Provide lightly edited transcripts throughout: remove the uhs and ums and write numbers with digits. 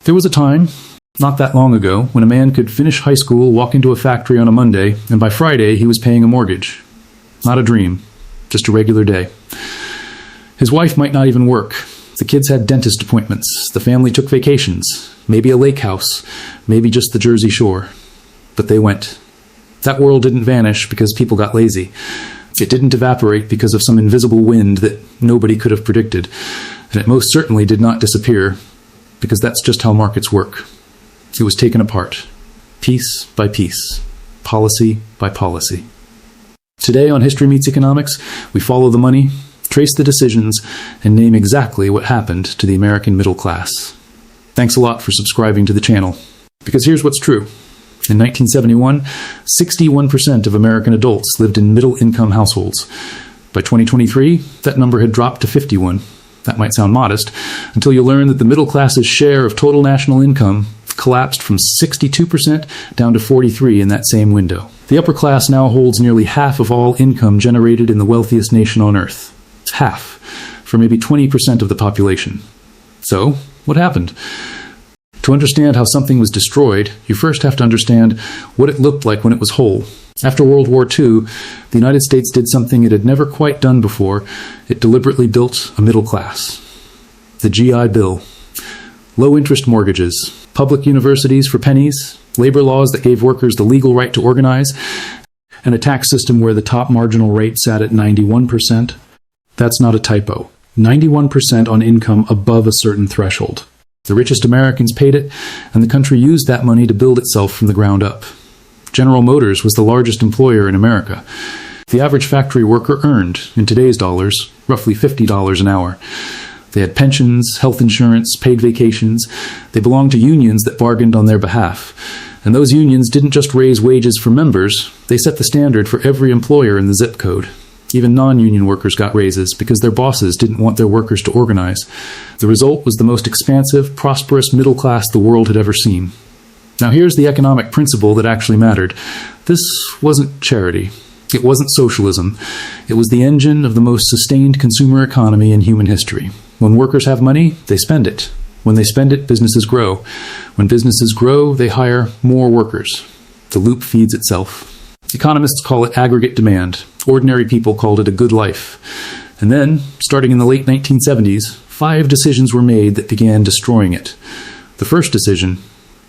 There was a time, not that long ago, when a man could finish high school, walk into a factory on a Monday, and by Friday he was paying a mortgage. Not a dream, just a regular day. His wife might not even work. The kids had dentist appointments. The family took vacations. Maybe a lake house. Maybe just the Jersey Shore. But they went. That world didn't vanish because people got lazy. It didn't evaporate because of some invisible wind that nobody could have predicted. And it most certainly did not disappear because that's just how markets work. It was taken apart, piece by piece, policy by policy. Today on History Meets Economics, we follow the money, trace the decisions, and name exactly what happened to the American middle class. Thanks a lot for subscribing to the channel. Because here's what's true. In 1971, 61% of American adults lived in middle-income households. By 2023, that number had dropped to 51. That might sound modest, until you learn that the middle class's share of total national income collapsed from 62% down to 43% in that same window. The upper class now holds nearly half of all income generated in the wealthiest nation on earth. Half, for maybe 20% of the population. So, what happened? To understand how something was destroyed, you first have to understand what it looked like when it was whole. After World War II, the United States did something it had never quite done before. It deliberately built a middle class. The GI Bill. Low-interest mortgages, public universities for pennies, labor laws that gave workers the legal right to organize, and a tax system where the top marginal rate sat at 91%. That's not a typo. 91% on income above a certain threshold. The richest Americans paid it, and the country used that money to build itself from the ground up. General Motors was the largest employer in America. The average factory worker earned, in today's dollars, roughly $50 an hour. They had pensions, health insurance, paid vacations. They belonged to unions that bargained on their behalf. And those unions didn't just raise wages for members, they set the standard for every employer in the zip code. Even non-union workers got raises because their bosses didn't want their workers to organize. The result was the most expansive, prosperous middle class the world had ever seen. Now here's the economic principle that actually mattered. This wasn't charity. It wasn't socialism. It was the engine of the most sustained consumer economy in human history. When workers have money, they spend it. When they spend it, businesses grow. When businesses grow, they hire more workers. The loop feeds itself. Economists call it aggregate demand. Ordinary people called it a good life. And then, starting in the late 1970s, 5 decisions were made that began destroying it. The first decision,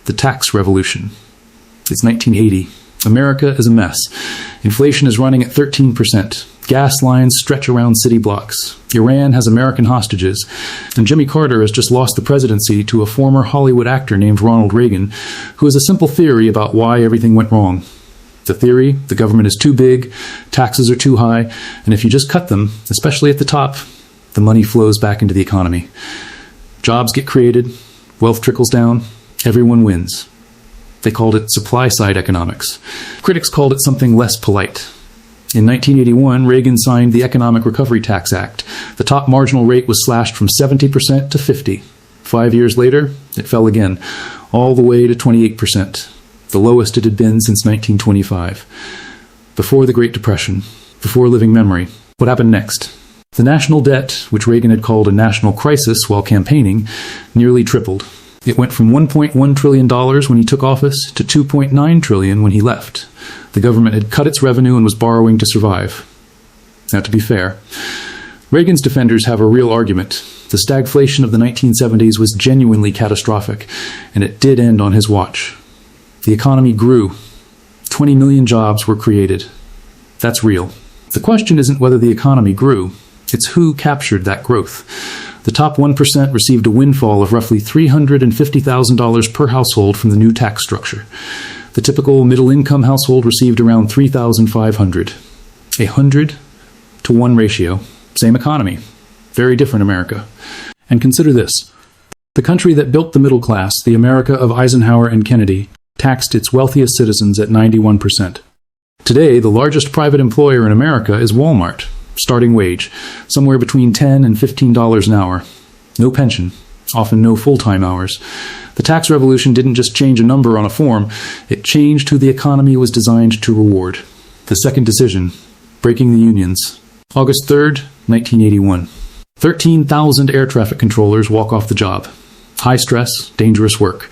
the tax revolution. It's 1980. America is a mess. Inflation is running at 13%. Gas lines stretch around city blocks. Iran has American hostages. And Jimmy Carter has just lost the presidency to a former Hollywood actor named Ronald Reagan, who has a simple theory about why everything went wrong. The theory, the government is too big, taxes are too high, and if you just cut them, especially at the top, the money flows back into the economy. Jobs get created, wealth trickles down, everyone wins. They called it supply-side economics. Critics called it something less polite. In 1981, Reagan signed the Economic Recovery Tax Act. The top marginal rate was slashed from 70% to 50%. 5 years later, it fell again, all the way to 28%. The lowest it had been since 1925. Before the Great Depression, before living memory. What happened next? The national debt, which Reagan had called a national crisis while campaigning, nearly tripled. It went from $1.1 trillion when he took office to $2.9 trillion when he left. The government had cut its revenue and was borrowing to survive. Now, to be fair, Reagan's defenders have a real argument. The stagflation of the 1970s was genuinely catastrophic, and it did end on his watch. The economy grew. 20 million jobs were created. That's real. The question isn't whether the economy grew, it's who captured that growth. The top 1% received a windfall of roughly $350,000 per household from the new tax structure. The typical middle-income household received around $3,500. 100-to-1 ratio. Same economy. Very different America. And consider this. The country that built the middle class, the America of Eisenhower and Kennedy, taxed its wealthiest citizens at 91%. Today, the largest private employer in America is Walmart. Starting wage, somewhere between $10 and $15 an hour. No pension, often no full-time hours. The tax revolution didn't just change a number on a form, it changed who the economy was designed to reward. The second decision, breaking the unions. August 3rd, 1981. 13,000 air traffic controllers walk off the job. High stress, dangerous work.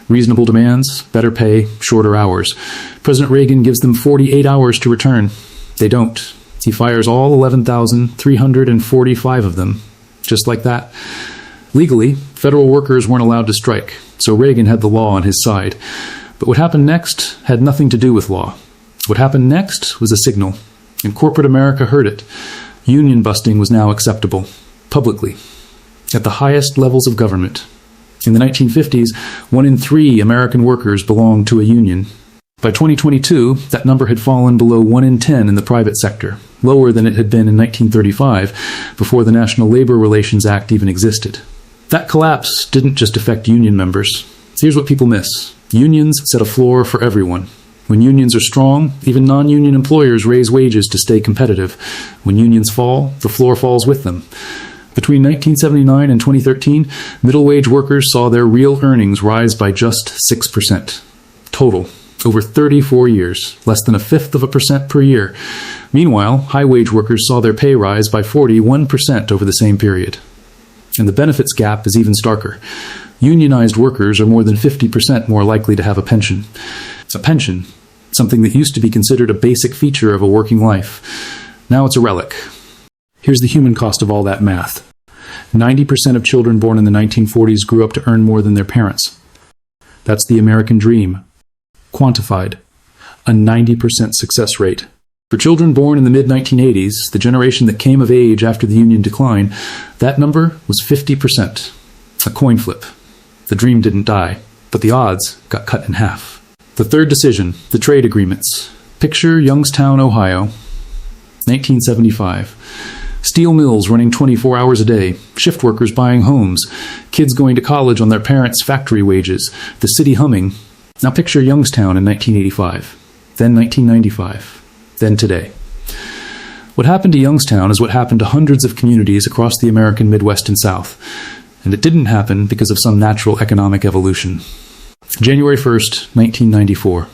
Reasonable demands, better pay, shorter hours. President Reagan gives them 48 hours to return. They don't. He fires all 11,345 of them. Just like that. Legally, federal workers weren't allowed to strike, so Reagan had the law on his side. But what happened next had nothing to do with law. What happened next was a signal, and corporate America heard it. Union busting was now acceptable, publicly, at the highest levels of government. In the 1950s, 1 in 3 American workers belonged to a union. By 2022, that number had fallen below 1 in 10 in the private sector, lower than it had been in 1935, before the National Labor Relations Act even existed. That collapse didn't just affect union members. Here's what people miss. Unions set a floor for everyone. When unions are strong, even non-union employers raise wages to stay competitive. When unions fall, the floor falls with them. Between 1979 and 2013, middle-wage workers saw their real earnings rise by just 6%. Total, over 34 years, less than 0.1% per year. Meanwhile, high-wage workers saw their pay rise by 41% over the same period. And the benefits gap is even starker. Unionized workers are more than 50% more likely to have a pension. A pension, something that used to be considered a basic feature of a working life. Now it's a relic. Here's the human cost of all that math. 90% of children born in the 1940s grew up to earn more than their parents. That's the American dream. Quantified. A 90% success rate. For children born in the mid-1980s, the generation that came of age after the Union decline, that number was 50%. A coin flip. The dream didn't die, but the odds got cut in half. The third decision, the trade agreements. Picture Youngstown, Ohio, 1975. Steel mills running 24 hours a day, shift workers buying homes, kids going to college on their parents' factory wages, the city humming. Now picture Youngstown in 1985, then 1995, then today. What happened to Youngstown is what happened to hundreds of communities across the American Midwest and South, and it didn't happen because of some natural economic evolution. January 1st, 1994.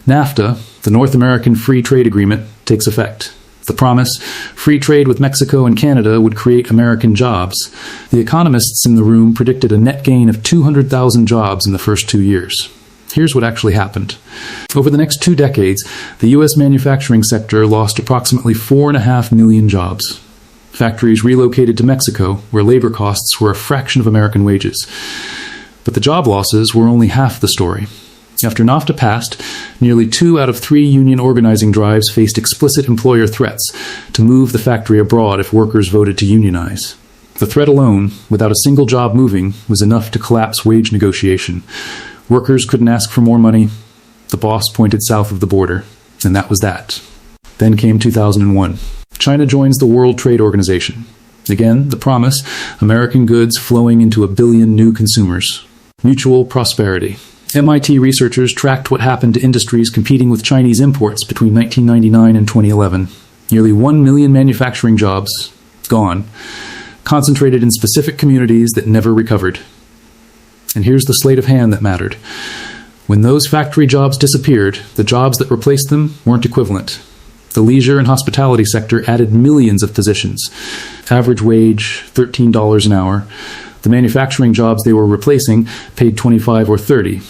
NAFTA, the North American Free Trade Agreement, takes effect. The promise, free trade with Mexico and Canada would create American jobs. The economists in the room predicted a net gain of 200,000 jobs in the first 2 years. Here's what actually happened. Over the next 2 decades, the U.S. manufacturing sector lost approximately 4.5 million jobs. Factories relocated to Mexico, where labor costs were a fraction of American wages. But the job losses were only half the story. After NAFTA passed, nearly 2 out of 3 union organizing drives faced explicit employer threats to move the factory abroad if workers voted to unionize. The threat alone, without a single job moving, was enough to collapse wage negotiation. Workers couldn't ask for more money. The boss pointed south of the border, and that was that. Then came 2001. China joins the World Trade Organization. Again, the promise, American goods flowing into 1 billion new consumers. Mutual prosperity. MIT researchers tracked what happened to industries competing with Chinese imports between 1999 and 2011. Nearly 1 million manufacturing jobs, gone, concentrated in specific communities that never recovered. And here's the sleight of hand that mattered. When those factory jobs disappeared, the jobs that replaced them weren't equivalent. The leisure and hospitality sector added millions of positions. Average wage, $13 an hour. The manufacturing jobs they were replacing paid $25 or $30.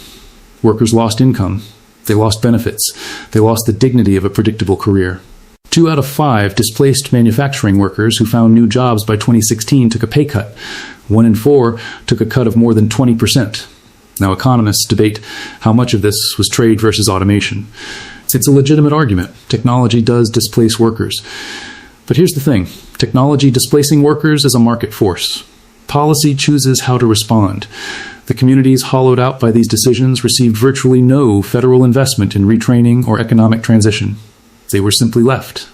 Workers lost income. They lost benefits. They lost the dignity of a predictable career. 2 out of 5 displaced manufacturing workers who found new jobs by 2016 took a pay cut. 1 in 4 took a cut of more than 20%. Now economists debate how much of this was trade versus automation. It's a legitimate argument. Technology does displace workers. But here's the thing. Technology displacing workers is a market force. Policy chooses how to respond. The communities hollowed out by these decisions received virtually no federal investment in retraining or economic transition. They were simply left.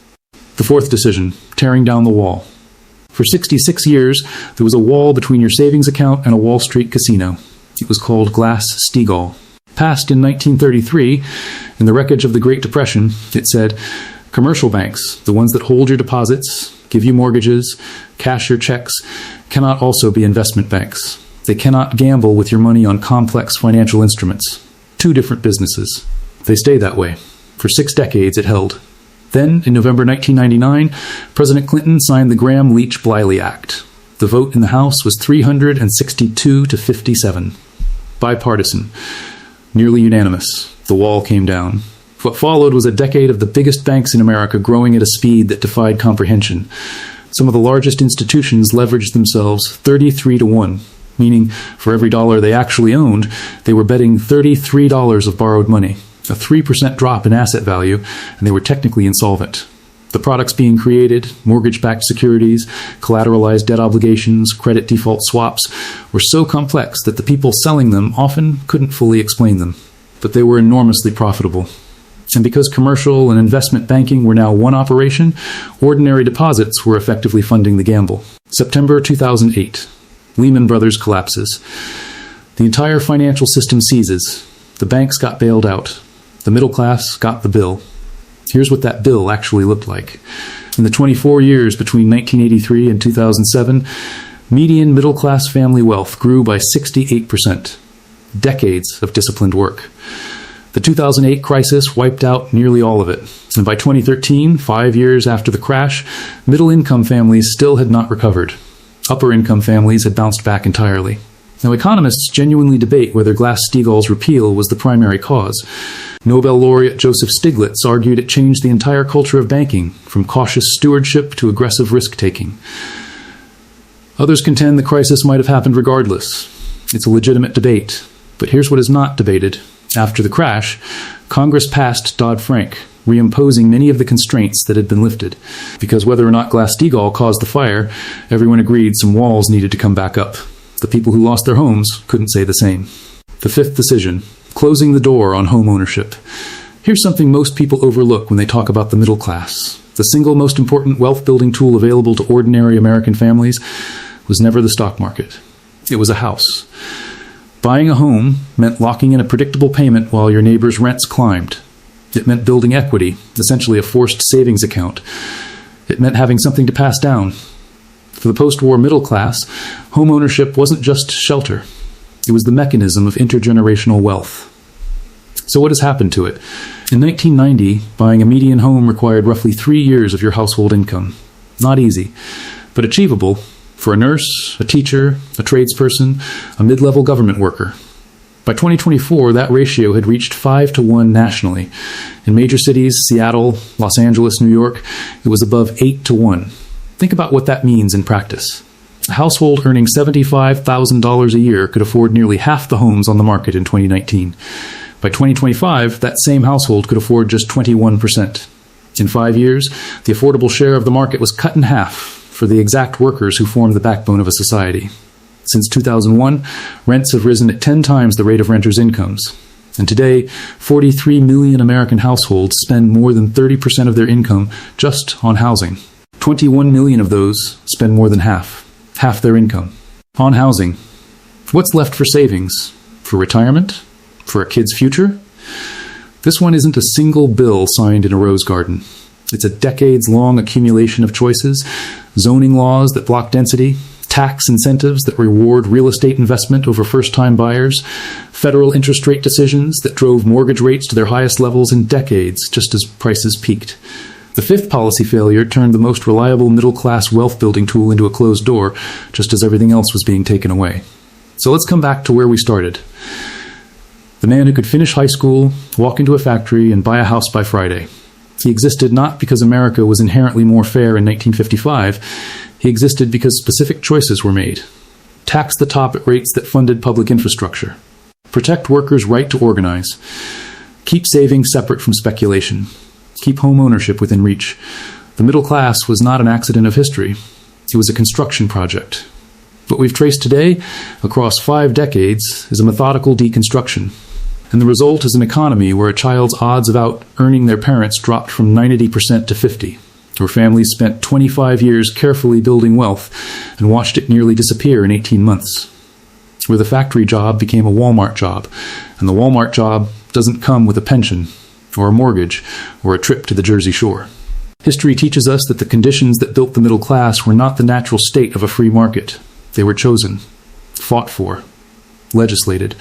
The fourth decision, tearing down the wall. For 66 years, there was a wall between your savings account and a Wall Street casino. It was called Glass-Steagall. Passed in 1933, in the wreckage of the Great Depression, it said, commercial banks, the ones that hold your deposits, give you mortgages, cash your checks, cannot also be investment banks. They cannot gamble with your money on complex financial instruments. 2 different businesses. They stay that way. For 6 decades it held. Then, in November 1999, President Clinton signed the Graham-Leach-Bliley Act. The vote in the House was 362 to 57. Bipartisan. Nearly unanimous. The wall came down. What followed was a decade of the biggest banks in America growing at a speed that defied comprehension. Some of the largest institutions leveraged themselves 33 to 1, meaning for every dollar they actually owned, they were betting $33 of borrowed money, a 3% drop in asset value, and they were technically insolvent. The products being created, mortgage-backed securities, collateralized debt obligations, credit default swaps, were so complex that the people selling them often couldn't fully explain them. But they were enormously profitable. And because commercial and investment banking were now one operation, ordinary deposits were effectively funding the gamble. September 2008. Lehman Brothers collapses. The entire financial system seizes. The banks got bailed out. The middle class got the bill. Here's what that bill actually looked like. In the 24 years between 1983 and 2007, median middle-class family wealth grew by 68%. Decades of disciplined work. The 2008 crisis wiped out nearly all of it, and by 2013, 5 years after the crash, middle-income families still had not recovered. Upper-income families had bounced back entirely. Now, economists genuinely debate whether Glass-Steagall's repeal was the primary cause. Nobel laureate Joseph Stiglitz argued it changed the entire culture of banking, from cautious stewardship to aggressive risk-taking. Others contend the crisis might have happened regardless. It's a legitimate debate, but here's what is not debated. After the crash, Congress passed Dodd-Frank, reimposing many of the constraints that had been lifted. Because whether or not Glass-Steagall caused the fire, everyone agreed some walls needed to come back up. The people who lost their homes couldn't say the same. The fifth decision, closing the door on home ownership. Here's something most people overlook when they talk about the middle class. The single most important wealth-building tool available to ordinary American families was never the stock market. It was a house. Buying a home meant locking in a predictable payment while your neighbor's rents climbed. It meant building equity, essentially a forced savings account. It meant having something to pass down. For the post-war middle class, home ownership wasn't just shelter. It was the mechanism of intergenerational wealth. So what has happened to it? In 1990, buying a median home required roughly 3 years of your household income. Not easy, but achievable for a nurse, a teacher, a tradesperson, a mid-level government worker. By 2024, that ratio had reached 5 to 1 nationally. In major cities, Seattle, Los Angeles, New York, it was above 8 to 1. Think about what that means in practice. A household earning $75,000 a year could afford nearly half the homes on the market in 2019. By 2025, that same household could afford just 21%. In 5 years, the affordable share of the market was cut in half for the exact workers who form the backbone of a society. Since 2001, rents have risen at 10 times the rate of renters' incomes. And today, 43 million American households spend more than 30% of their income just on housing. 21 million of those spend more than half their income, on housing. What's left for savings? For retirement? For a kid's future? This one isn't a single bill signed in a rose garden. It's a decades-long accumulation of choices, zoning laws that block density, tax incentives that reward real estate investment over first-time buyers, federal interest rate decisions that drove mortgage rates to their highest levels in decades just as prices peaked. The fifth policy failure turned the most reliable middle-class wealth-building tool into a closed door, just as everything else was being taken away. So let's come back to where we started. The man who could finish high school, walk into a factory, and buy a house by Friday. He existed not because America was inherently more fair in 1955. He existed because specific choices were made. Tax the top at rates that funded public infrastructure. Protect workers' right to organize. Keep savings separate from speculation. Keep home ownership within reach. The middle class was not an accident of history. It was a construction project. What we've traced today, across 5 decades, is a methodical deconstruction. And the result is an economy where a child's odds of out-earning their parents dropped from 90% to 50%, where families spent 25 years carefully building wealth and watched it nearly disappear in 18 months, where the factory job became a Walmart job, and the Walmart job doesn't come with a pension, or a mortgage, or a trip to the Jersey Shore. History teaches us that the conditions that built the middle class were not the natural state of a free market. They were chosen, fought for, legislated.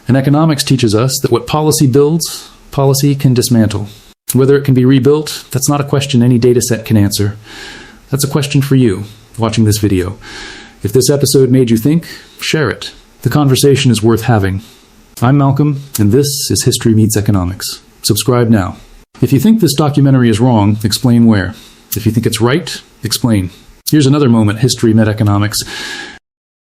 And economics teaches us that what policy builds, policy can dismantle. Whether it can be rebuilt, that's not a question any data set can answer. That's a question for you, watching this video. If this episode made you think, share it. The conversation is worth having. I'm Malcolm, and this is History Meets Economics. Subscribe now. If you think this documentary is wrong, explain where. If you think it's right, explain. Here's another moment history met economics.